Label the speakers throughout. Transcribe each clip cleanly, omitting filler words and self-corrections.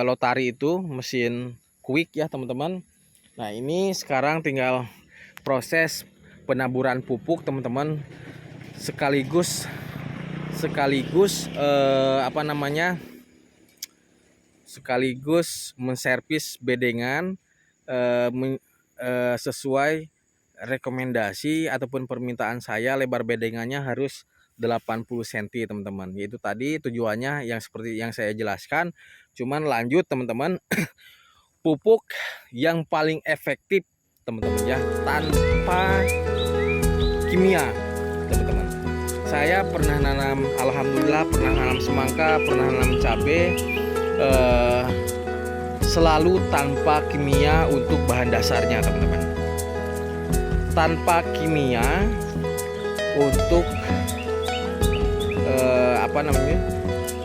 Speaker 1: Lotari itu mesin quick ya teman-teman. Nah ini sekarang tinggal proses penaburan pupuk teman-teman, sekaligus sekaligus menservis bedengan sesuai rekomendasi ataupun permintaan saya. Lebar bedengannya harus 80 cm teman-teman. Yaitu tadi tujuannya yang seperti yang saya jelaskan. Cuman lanjut teman-teman, pupuk yang paling efektif teman-teman ya, tanpa kimia teman-teman. Saya pernah nanam, alhamdulillah pernah nanam semangka, pernah nanam cabai, selalu tanpa kimia untuk bahan dasarnya teman-teman. Tanpa kimia untuk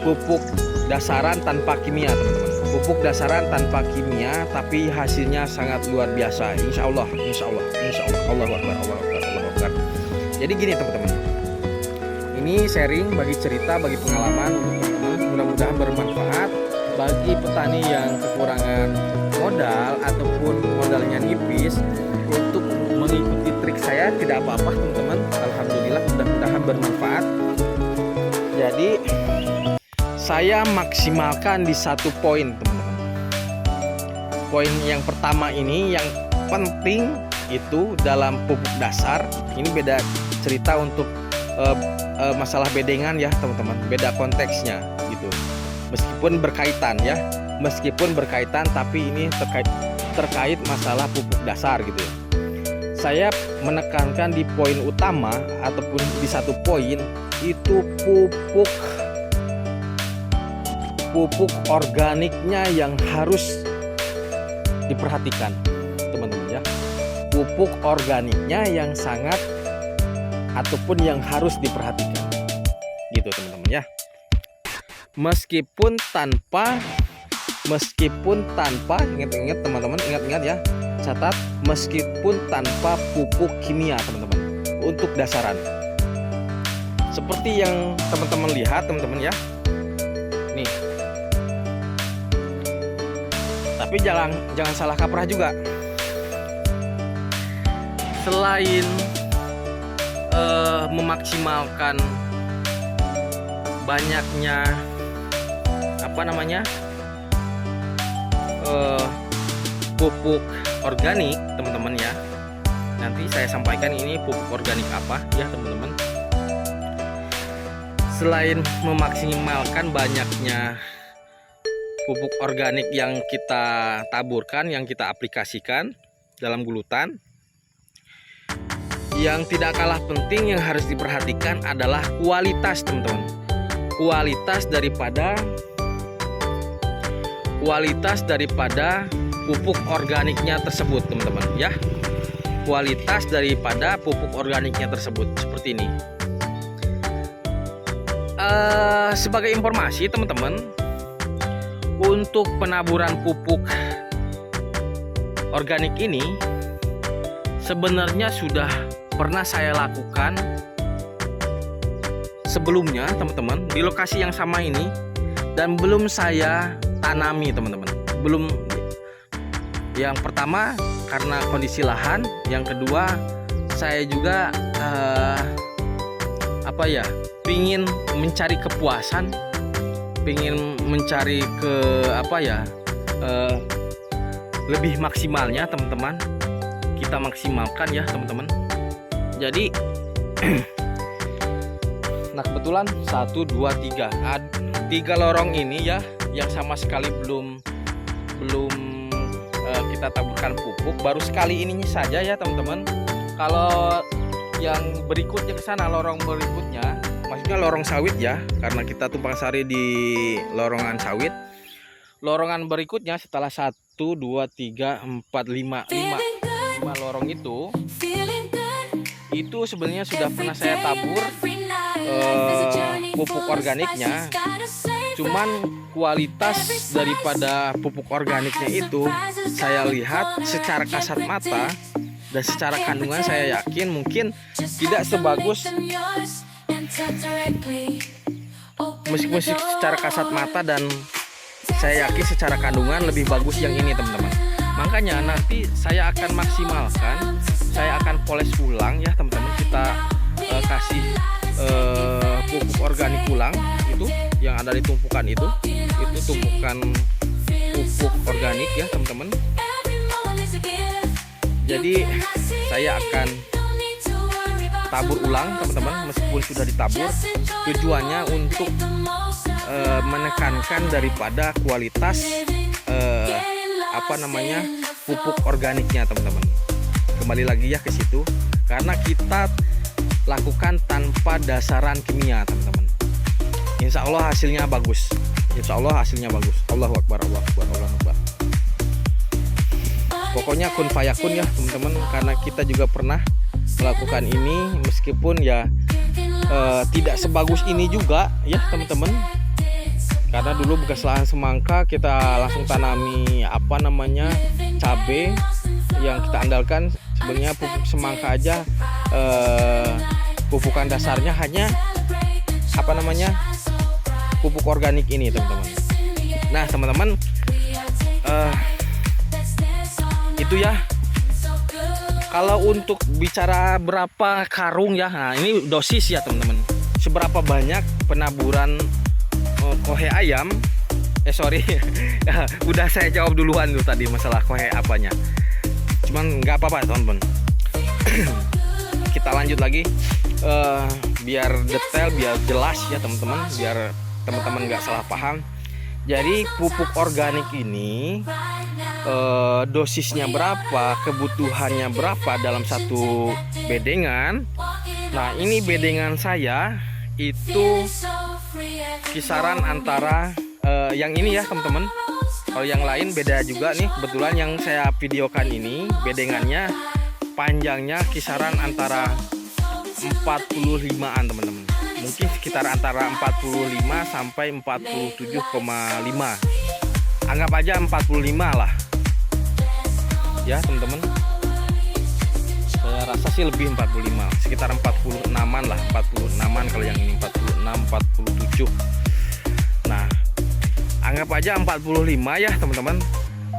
Speaker 1: pupuk dasaran tanpa kimia teman-teman. Pupuk dasaran tanpa kimia, tapi hasilnya sangat luar biasa. Insya Allah. Allahu Akbar. Jadi gini teman-teman, ini sharing bagi cerita, bagi pengalaman untuk teman-teman. Mudah-mudahan bermanfaat bagi petani yang kekurangan modal ataupun modalnya nipis. Untuk mengikuti trik saya tidak apa-apa teman-teman. Alhamdulillah, mudah-mudahan bermanfaat. Jadi saya maksimalkan di satu poin teman-teman. Poin yang pertama ini yang penting itu dalam pupuk dasar. Ini beda cerita untuk masalah bedengan ya teman-teman, beda konteksnya gitu. Meskipun berkaitan tapi ini terkait masalah pupuk dasar gitu ya. Saya menekankan di poin utama ataupun di satu poin itu pupuk organiknya yang harus diperhatikan teman-teman ya. Pupuk organiknya yang sangat ataupun yang harus diperhatikan gitu teman-teman ya. Meskipun tanpa ingat-ingat teman-teman, ingat ya, catat, meskipun tanpa pupuk kimia teman-teman untuk dasaran. Seperti yang teman-teman lihat teman-teman ya. Nih. Tapi jangan salah kaprah juga. Selain memaksimalkan banyaknya pupuk organik teman-teman ya. Nanti saya sampaikan ini pupuk organik apa ya teman-teman. Selain memaksimalkan banyaknya pupuk organik yang kita taburkan, yang kita aplikasikan dalam gulutan, yang tidak kalah penting yang harus diperhatikan adalah kualitas teman-teman. Kualitas daripada pupuk organiknya tersebut teman-teman ya. Kualitas daripada pupuk organiknya tersebut seperti ini. Sebagai informasi teman-teman, untuk penaburan pupuk organik ini sebenarnya sudah pernah saya lakukan sebelumnya teman-teman di lokasi yang sama ini, dan belum saya tanami teman-teman. Belum. Yang pertama karena kondisi lahan, yang kedua saya juga pingin mencari kepuasan, pingin mencari lebih maksimalnya teman-teman. Kita maksimalkan ya teman-teman. Jadi nah kebetulan 1, 2, 3 3 lorong ini ya yang sama sekali belum kita taburkan pupuk, baru sekali ini saja ya teman-teman. Kalau yang berikutnya ke sana, lorong berikutnya, maksudnya lorong sawit ya, karena kita tumpang sari di lorongan sawit. Lorongan berikutnya setelah 1, 2, 3, 4, 5 lorong itu sebenarnya sudah pernah saya tabur pupuk organiknya. Cuman kualitas daripada pupuk organiknya itu saya lihat secara kasat mata dan secara kandungan saya yakin mungkin tidak sebagus, meskipun secara kasat mata dan saya yakin secara kandungan lebih bagus yang ini teman-teman. Makanya nanti saya akan maksimalkan, saya akan poles ulang ya teman-teman. Kita kasih pupuk organik ulang itu yang ada di tumpukan itu tumpukan pupuk organik ya teman-teman. Jadi saya akan tabur ulang teman-teman, meskipun sudah ditabur. Tujuannya untuk menekankan daripada kualitas pupuk organiknya teman-teman. Kembali lagi ya ke situ, karena kita lakukan tanpa dasaran kimia teman-teman. Insya Allah hasilnya bagus. Insya Allah hasilnya bagus. Allahu Akbar, Allahu Akbar, Allahu Akbar. Pokoknya kun fayakun ya teman-teman, karena kita juga pernah melakukan ini, meskipun ya tidak sebagus ini juga ya teman-teman. Karena dulu bekas lahan semangka kita langsung tanami cabai yang kita andalkan. Sebenarnya pupuk semangka aja pupukan dasarnya hanya pupuk organik ini teman-teman. Nah teman-teman, itu ya. Kalau untuk bicara berapa karung ya, nah ini dosis ya teman-teman. Seberapa banyak penaburan kohe ayam? Udah saya jawab duluan tuh tadi masalah kohe apanya. Cuman nggak apa-apa teman-teman. Kita lanjut lagi, biar detail, biar jelas ya teman-teman, biar teman-teman nggak salah paham. Jadi pupuk organik ini dosisnya berapa, kebutuhannya berapa dalam satu bedengan. Nah ini bedengan saya itu kisaran antara yang ini ya teman-teman. Kalau yang lain beda juga nih. Kebetulan yang saya videokan ini bedengannya panjangnya kisaran antara 45-an teman-teman. Mungkin sekitar antara 45 sampai 47,5. Anggap aja 45 lah. Ya teman-teman. Saya rasa sih lebih 45, sekitar 46-an lah, 46-an kalau yang ini 46, 47. Nah, anggap aja 45 ya teman-teman.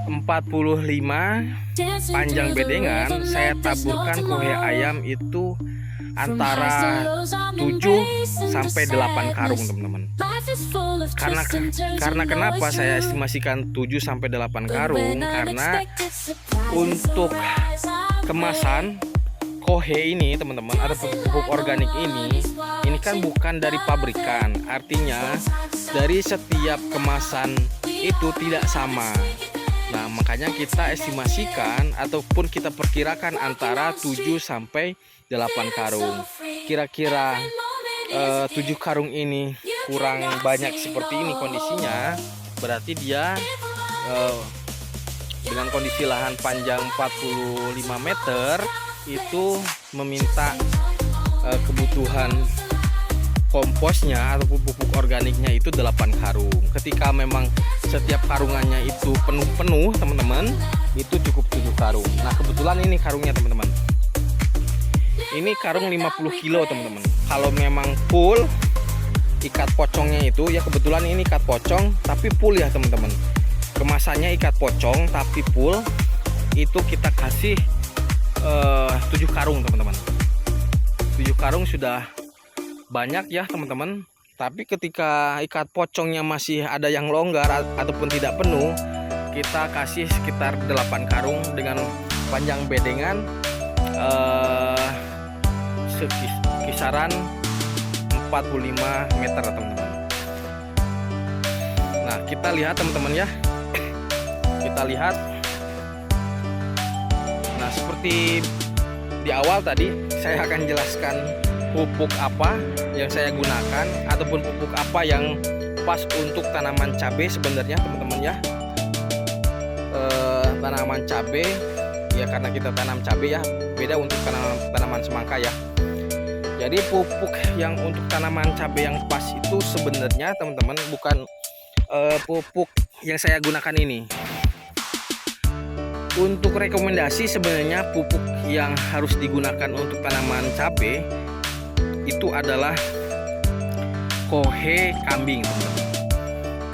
Speaker 1: 45 panjang bedengan saya taburkan kohe ayam itu antara 7 sampai 8 karung teman-teman. Karena kenapa saya estimasikan 7 sampai 8 karung? Karena untuk kemasan kohe ini teman-teman, atau pupuk organik ini kan bukan dari pabrikan. Artinya dari setiap kemasan itu tidak sama. Nah, makanya kita estimasikan ataupun kita perkirakan antara 7 sampai 8 karung. Kira-kira 7 karung ini kurang banyak seperti ini kondisinya, berarti dia dengan kondisi lahan panjang 45 meter itu meminta kebutuhan komposnya atau pupuk organiknya itu 8 karung. Ketika memang setiap karungannya itu penuh teman-teman, itu cukup 7 karung. Nah kebetulan ini karungnya teman-teman, ini karung 50 kilo teman-teman. Kalau memang full ikat pocongnya itu ya, kebetulan ini ikat pocong tapi full ya teman-teman. Kemasannya ikat pocong tapi full, itu kita kasih 7 karung teman-teman. 7 karung sudah banyak ya teman-teman. Tapi ketika ikat pocongnya masih ada yang longgar ataupun tidak penuh, kita kasih sekitar 8 karung dengan panjang bedengan kisaran 45 meter teman-teman. Nah kita lihat teman-teman ya, kita lihat. Nah seperti di awal tadi saya akan jelaskan pupuk apa yang saya gunakan ataupun pupuk apa yang pas untuk tanaman cabai sebenarnya teman-teman ya. Tanaman cabai ya, karena kita tanam cabai ya, beda untuk tanaman semangka ya. Jadi pupuk yang untuk tanaman cabai yang pas itu sebenarnya teman-teman bukan pupuk yang saya gunakan ini. Untuk rekomendasi sebenarnya pupuk yang harus digunakan untuk tanaman cabai itu adalah kohe kambing teman-teman.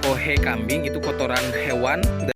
Speaker 1: kohe kambing itu kotoran hewan